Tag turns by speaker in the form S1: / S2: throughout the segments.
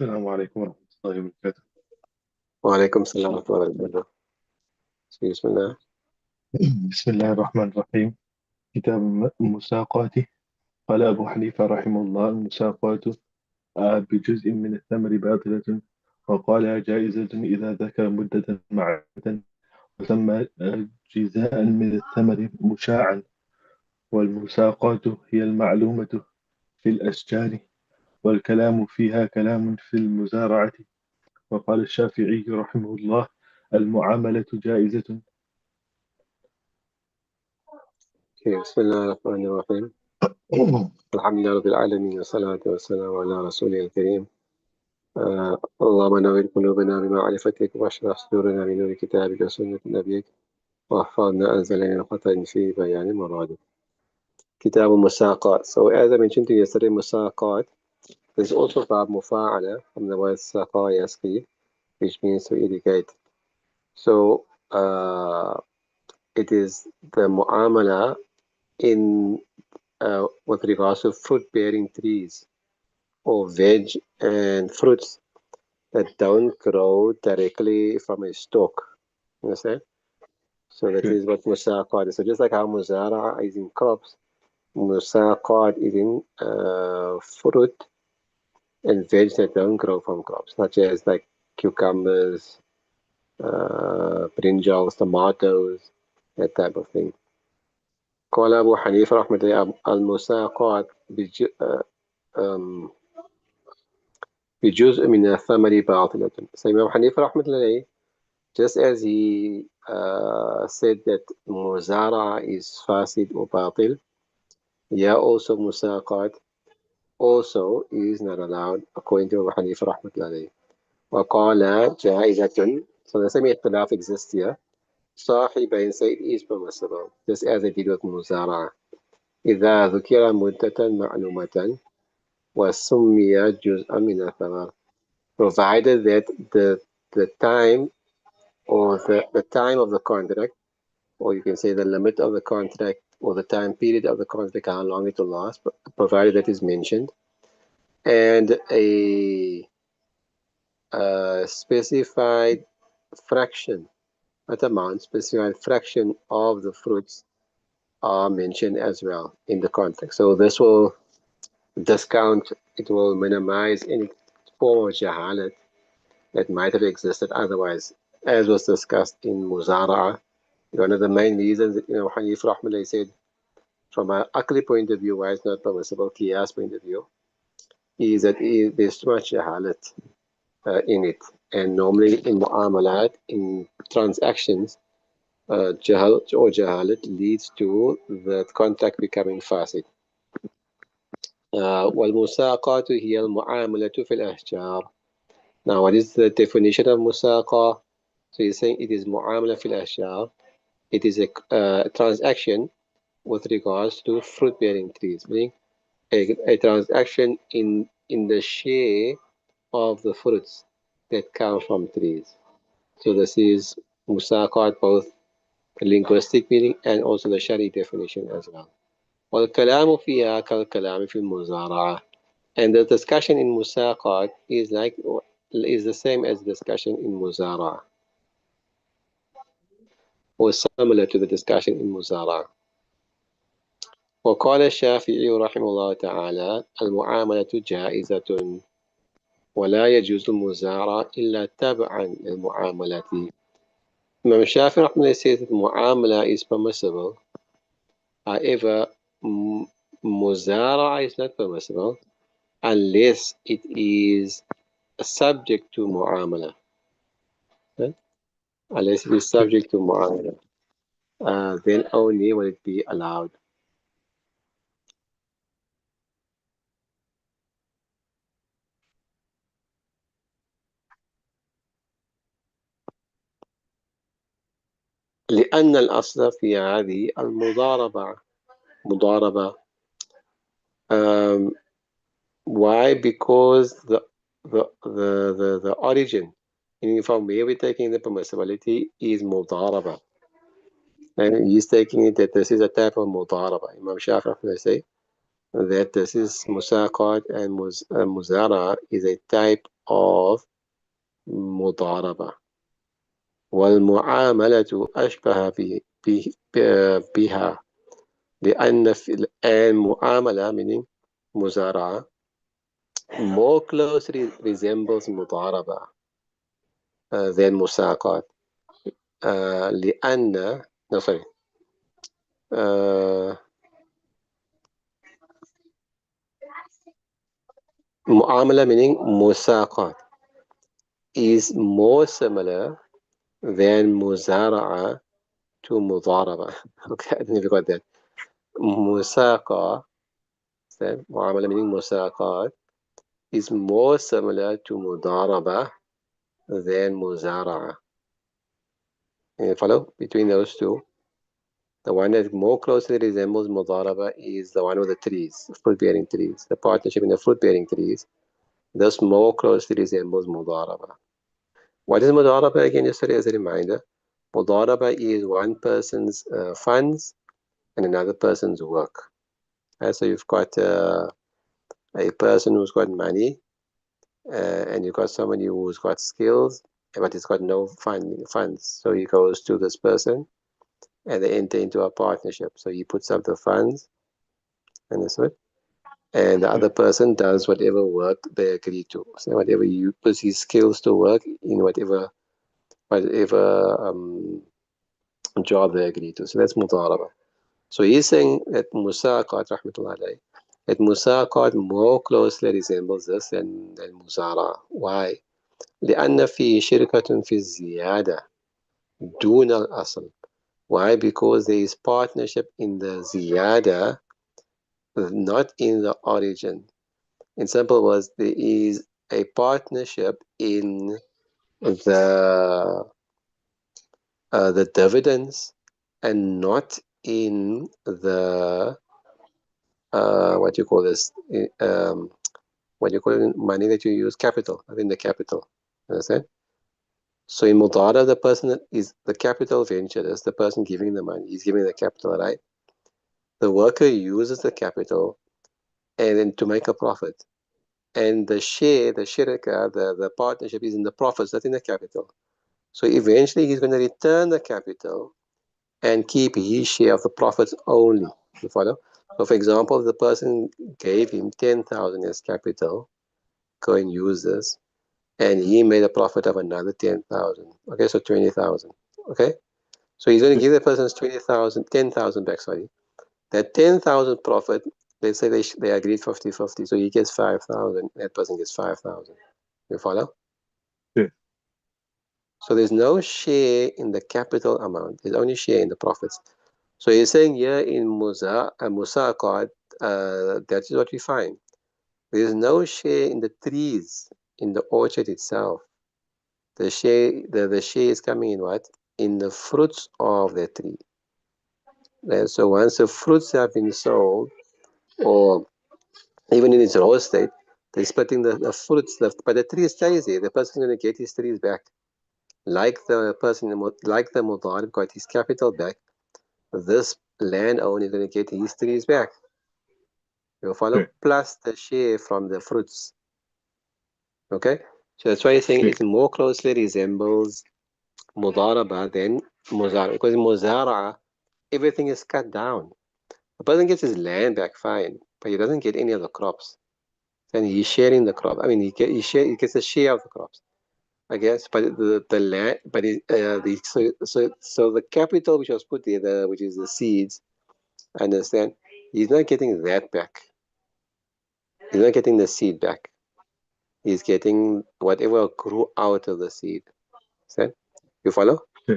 S1: السلام عليكم ورحمة الله وبركاته.
S2: وعليكم السلام ورحمة الله وبركاته. بسم الله.
S1: بسم الله الرحمن الرحيم. كتاب المساقات. قال أبو حنيفة رحمه الله: المساقات بجزء من الثمر باطلة، وقال جائزة إذا ذكر مدة معلومة، وسمى جزاء من الثمر مشاعا. والمساقات هي المعلومة في الأشجار، والكلام فيها كلام في المزارعة. وقال الشافعي رحمه الله: المعاملة جائزة.
S2: بسم الله الرحمن الرحيم. الحمد لله رب العالمين، والصلاة والسلام على رسوله الكريم. اللهم نور قلوبنا بمعرفتك، واشرح صدورنا بنور كتابك وسنة نبيك، واحفظنا أنزلنا من خطأ في بيان مرادك. كتاب المساقات. So as I mentioned to you yesterday, مساقات, there's also verb مفاعلة from the word سقى يسقي, which means to irrigate. So it is the mu'amala in with regards to fruit-bearing trees or veg and fruits that don't grow directly from a stalk. You understand? So that is what musaqat is. So just like how muzara is in crops, musaqat is in fruit and veg that don't grow from crops, such as like cucumbers, brinjals, tomatoes, that type of thing. قال أبو حنيفة رحمة الله المساقات بجزء من الثمر باطلة. So Imam Hanifa رحمة الله عليه, just as he said that muzara is fasid or batil, yeah, also musaqat also is not allowed according to Abu Hanifa رحمة الله عليه. وقال جائزة. So the same اختلاف exists here. صاحبين say it is permissible, just as they did with muzara. إذا ذكر مدة معلومة وسمي جزءا من الثمر, provided that the time or the time of the contract, or you can say the limit of the contract or the time period of the contract, how long it will last, provided that is mentioned, and a specified fraction, not amount, specified fraction of the fruits are mentioned as well in the contract. So this will discount, it will minimize any form of jahalat that might have existed otherwise, as was discussed in Muzara'a. One of the main reasons that Hanif Rahmallah said, from an aqli point of view, why it's not permissible, qiyas point of view, is that there's too much jahalat in it. And normally in mu'amalat, in transactions, jahalat or jahalat leads to the contract becoming fasid. والمساقات هي المعاملة في الأشجار. Now, what is the definition of musaqa? So you're saying it is mu'amala fil ashjar. It is a transaction with regards to fruit-bearing trees, meaning a transaction in the share of the fruits that come from trees. So this is musaqat, both the linguistic meaning and also the shari definition as well. والكلام فيها كالكلام في المزارعة. And the discussion in musaqat is the same as discussion in muzara, or similar to the discussion in muzara. وقال الشافعي رحمه الله تعالى المعاملة جائزة ولا يجوز المزارع إلا تبعا للمعاملة. Imam Shafi رحمه الله says that mu'amala is permissible, however muzara is not permissible unless it is subject to mu'amala. Unless it is subject to mu'amala, then only will it be allowed. لأن الأصل في هذه المضاربة. مضاربة. Why? Because the origin, meaning from where we're taking the permissibility, is mudaraba. And he's taking it that this is a type of mudaraba. Imam Shafi'i say that this is musaqat and muzara is a type of مضاربة. والمعاملة أشبه بها لأن في المعاملة meaning مزارعة more closely resembles مضاربة than مساقات. لأن no sorry uh, معاملة meaning مساقات is more similar than مزارعة to مضاربة. Okay, I never got that. مساقة معاملة meaning مساقات is more similar to مضاربة than مزارعة. You follow between those two? The one that more closely resembles مضاربة is the one with the trees, fruit-bearing trees. The partnership in the fruit-bearing trees, thus more closely resembles مضاربة. What is مضاربة again, just as a reminder? مضاربة is one person's funds and another person's work. So you've got a person who's got money and you've got somebody who's got skills but he's got no funds. So he goes to this person and they enter into a partnership. So he puts up the funds and that's it. And the
S1: yeah,
S2: other person does whatever work they agree to. So whatever you puts his skills to work in whatever job they agree to. So that's mudaraba. So he's saying that musaqat rahmatullah alayh, that musaqat more closely resembles this than muzara. Why? لأن في شركة في الزيادة دون الأصل. Why? Because there is partnership in the ziyada, not in the origin. In simple words, there is a partnership in the the dividends and not in the what you call this what you call it, money that you use capital, I mean the capital. Understand? So in Mudara, the person that is the capital venture is the person giving the money. He's giving the capital, right? The worker uses the capital and then to make a profit. And the share, the shirika, the partnership is in the profits, not in the capital. So eventually he's going to return the capital and keep his share of the profits only. You follow? So for example, the person gave him 10,000 as capital, go and use this, and he made a profit of another 10,000. Okay, so 20,000. Okay? So he's going to
S1: yeah,
S2: give the person 20,000, 10,000 back, sorry. That 10,000 profit, let's say they agreed 50-50, so he gets 5,000, that person gets 5,000. You follow?
S1: yeah,
S2: So there's no share in the capital amount. There's only share in the profits. So he's saying here in Musa card, that is what we find. There's no share in the trees in the orchard itself. The share is coming in what? In the fruits of the tree. So once the fruits have been sold, or even in its raw state, they're splitting the fruits left, but the tree stays there. The person's going to get his trees back. Like the person, like the Mudar got his capital back, this landowner is going to get his trees back. You
S1: yeah,
S2: follow? Plus the share from the fruits. Okay? So that's why he's saying
S1: yeah,
S2: it more closely resembles Mudaraba than Muzara. Because in Muzara, everything is cut down. The person gets his land back fine, but he doesn't get any of the crops. And he's sharing the crop. I mean, he gets a share of the crops. I guess, but the land, but so the capital which was put there, which is the seeds, I understand, he's not getting that back. He's not getting the seed back. He's getting whatever grew out of the seed. Understand? You follow?
S1: yeah,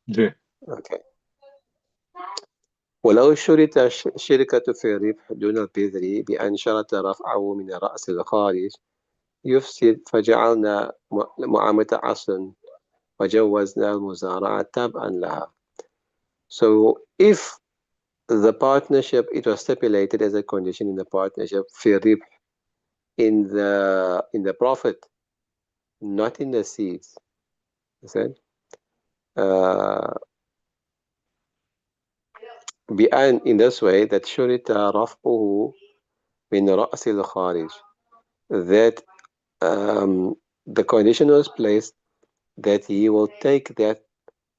S1: yeah,
S2: Okay. ولو شرط شركة في الربح دون البذر بأن شرط رفعه من رأس الخارج يفسد فجعلنا معاملة أصل وجوزنا المزارعة تبعا لها. So if the partnership, it was stipulated as a condition in the partnership, في الربح, in the profit, not in the seeds. Understand? Uh, بأن in this way that شرط رفعه من رأس الخارج, that um, the condition was placed that he will take that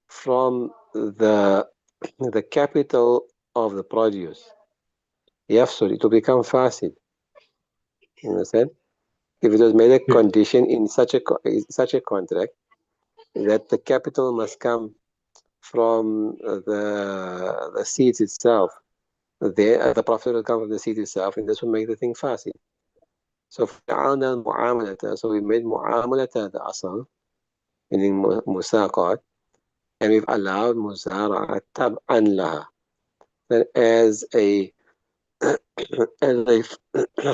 S2: from the capital of the produce. Yes, so it will become fasid. You understand? If it was made a
S1: yeah,
S2: condition in such a contract that the capital must come from the seeds itself, the profit will come from the seed itself, and this will make the thing fasid. So فعلنا المعاملة, so we made معاملة the asal, meaning مساقات, and we've allowed مزارعة تبعا لها, that as a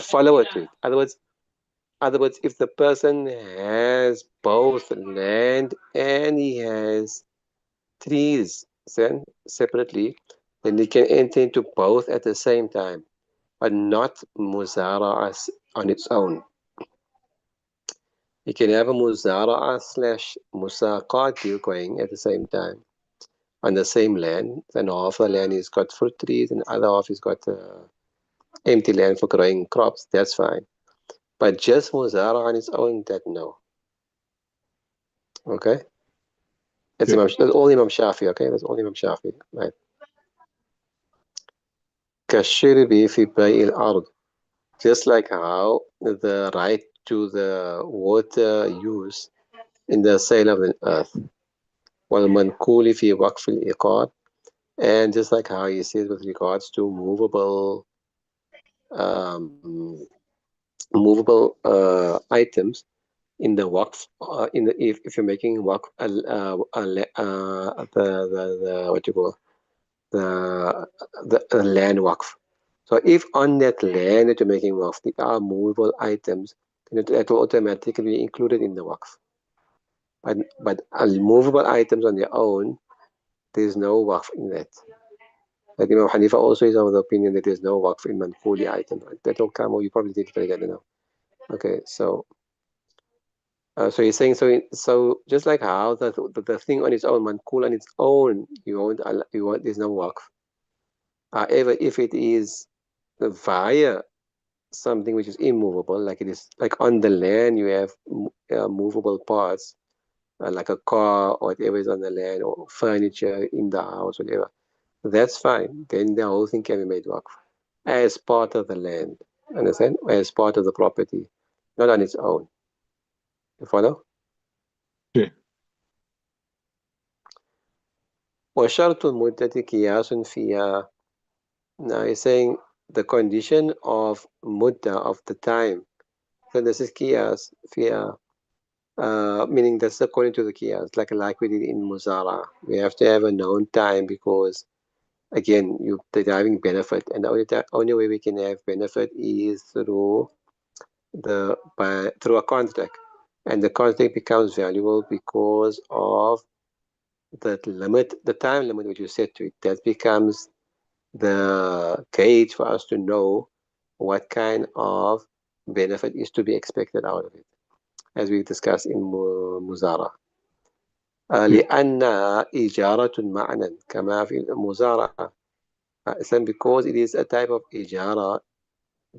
S2: follower to it. Other words, if the person has both land and he has trees then separately, then he can enter into both at the same time, but not muzara'ah on its own. You can have a muzara'ah slash musaqat deal going at the same time on the same land. Then half the land is got fruit trees and the other half is got empty land for growing crops. That's fine. But just muzara'ah on its own, that no. Okay?
S1: yeah,
S2: That's all Imam Shafi, okay? That's all Imam Shafi. Right. كالشرب في بيع الأرض. Just like how the right to the water use in the sale of the earth. والمنقول في وقف الإيقاد. And just like how he says with regards to um, movable items in the waqf, in the if you're making waqf, the what you call the land waqf. So if on that land that you're making waqf, there are movable items, then that will automatically be included in the waqf. But movable items on their own, there's no waqf in that. Like Imam Hanifa also is of the opinion that there's no waqf in manquli item. That will come, or you probably did it, but I don't know. Okay, so he's saying so just like how the thing on its own, manqul on its own, you want there's no waqf. However, if it is via something which is immovable, like it is like on the land, you have movable parts, like a car or whatever is on the land, or furniture in the house, whatever. That's fine. Then the whole thing can be made waqf as part of the land. Understand? As part of the property, not on its own. You follow?
S1: yeah,
S2: وشرط المدة قياس فيها. Now he's saying the condition of mudda, of the time. So this is qiyas فيها. Meaning that's according to the qiyas, like we did in Muzara. We have to have a known time because, again, you're deriving benefit, and the only way we can have benefit is through a contract, and the contract becomes valuable because of the time limit which you set to it. That becomes the gauge for us to know what kind of benefit is to be expected out of it, as we discussed in Muzara.
S1: yeah,
S2: لأنها إجارة معنى كما في المزارعة. Islam, because it is a type of ijara,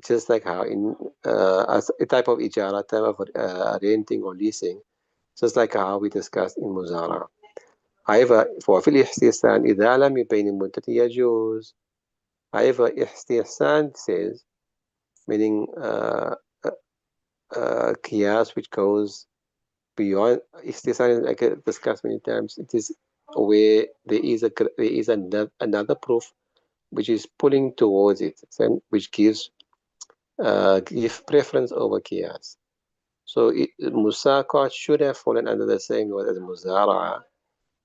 S2: just like how in as a type of ijara, type of renting or leasing, just like how we discussed in muzara. However, for في الاستحسان إذا لم يبين المدة يجوز. However, istihsan says, meaning qiyas which goes beyond istihsan, is like I discussed many times. It is where there is another proof which is pulling towards it, which give preference over qiyas. So musaqat should have fallen under the same word as muzara'a,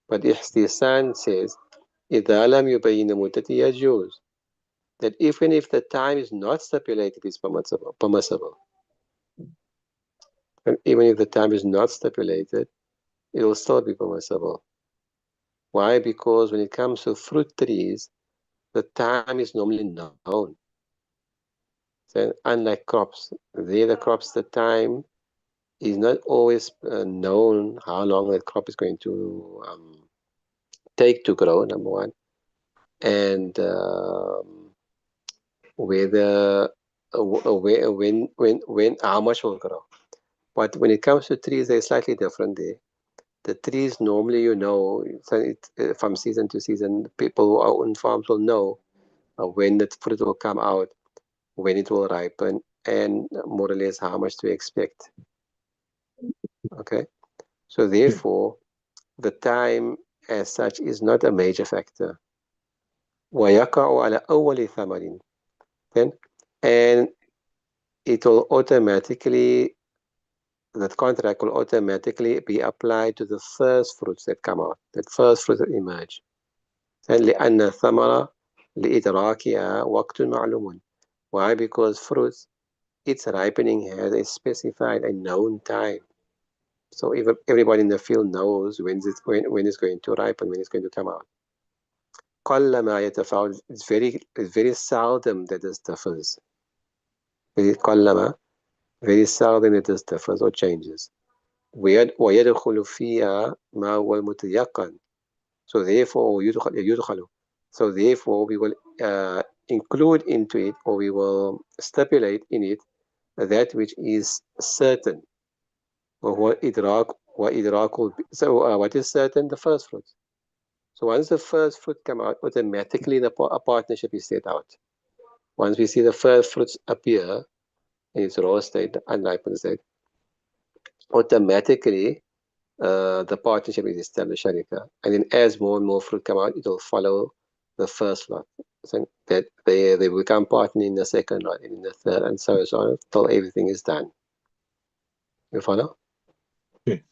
S2: but ihtisan says إذا لم يبين مدة يجوز, that even if the time is not stipulated, it's permissible. And even if the time is not stipulated, it will still be permissible. Why? Because when it comes to fruit trees, the time is normally known. So unlike crops, the crops, the time is not always known how long that crop is going to take to grow, number one, and whether when how much will grow. But when it comes to trees, they're slightly different there. The trees normally, from season to season, people who own farms will know when the fruit will come out, when it will ripen, and more or less how much to expect. Okay, so
S1: Okay.
S2: therefore, the time as such is not a major factor. ويقع على أول ثمر. Then, and it will automatically, that contract will automatically be applied to the first fruits that come out, that first fruits that emerge. And لأن الثمرة لإدراكها وقت معلوم. Why? Because fruits, its ripening has a specified and known time. So even everybody in the field knows when it's going to ripen, when it's going to come out. قل ما يتفاوت. It's very seldom that this differs. قل ما, very seldom that this differs or changes. ويدخل فيها ما هو المتيقن. So therefore يدخل. So therefore we will include into it, or we will stipulate in it, that which is certain. وهو إدراك وإدراك. So what is certain? The first fruit. So once the first fruit come out, automatically a partnership is set out. Once we see the first fruits appear in its raw state, the unripened state, automatically the partnership is established, Sharika. And then as more and more fruit come out, it will follow the first lot. So that they become partner in the second lot, and in the third, and so on, till everything is done. You follow?
S1: Okay.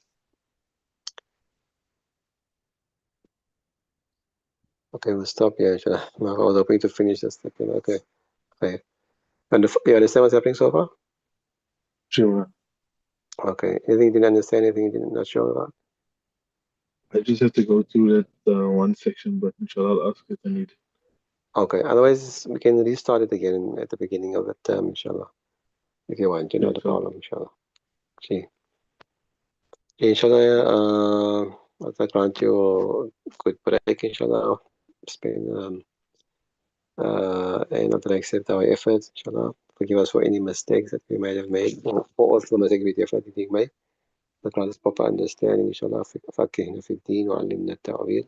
S2: Okay, we'll stop here. I was hoping to finish this. Okay. Okay. And you understand what's happening so far?
S1: Sure.
S2: Okay. Anything you didn't understand? Anything you didn't not sure about?
S1: I just have to go through that one section, but inshallah I'll ask if I need.
S2: Okay. Otherwise, we can restart it again at the beginning of the term, inshallah. If you want,
S1: Yeah,
S2: not a problem, inshallah. See. Inshallah, I grant you a good break, inshallah. Spend and not accept our efforts, inshallah. Forgive us for any mistakes that we might have made, or for all the mistakes we definitely made. But grant us proper understanding, inshallah. فقهنا في الدين وعلمنا التأويل.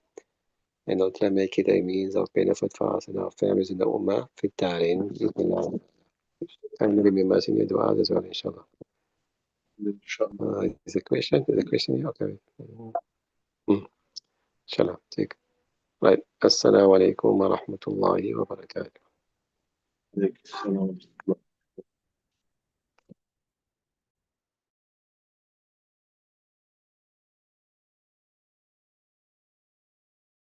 S2: And Allah make it a means of benefit for us and our families in the Ummah في الدارين بإذن الله. And remember us in your du'as as well, inshallah.
S1: Inshallah.
S2: Is a question? Is a question here? Okay. Inshallah. Take. Right. Assalamu alaikum wa rahmatullahi wa barakatuh.
S1: Like,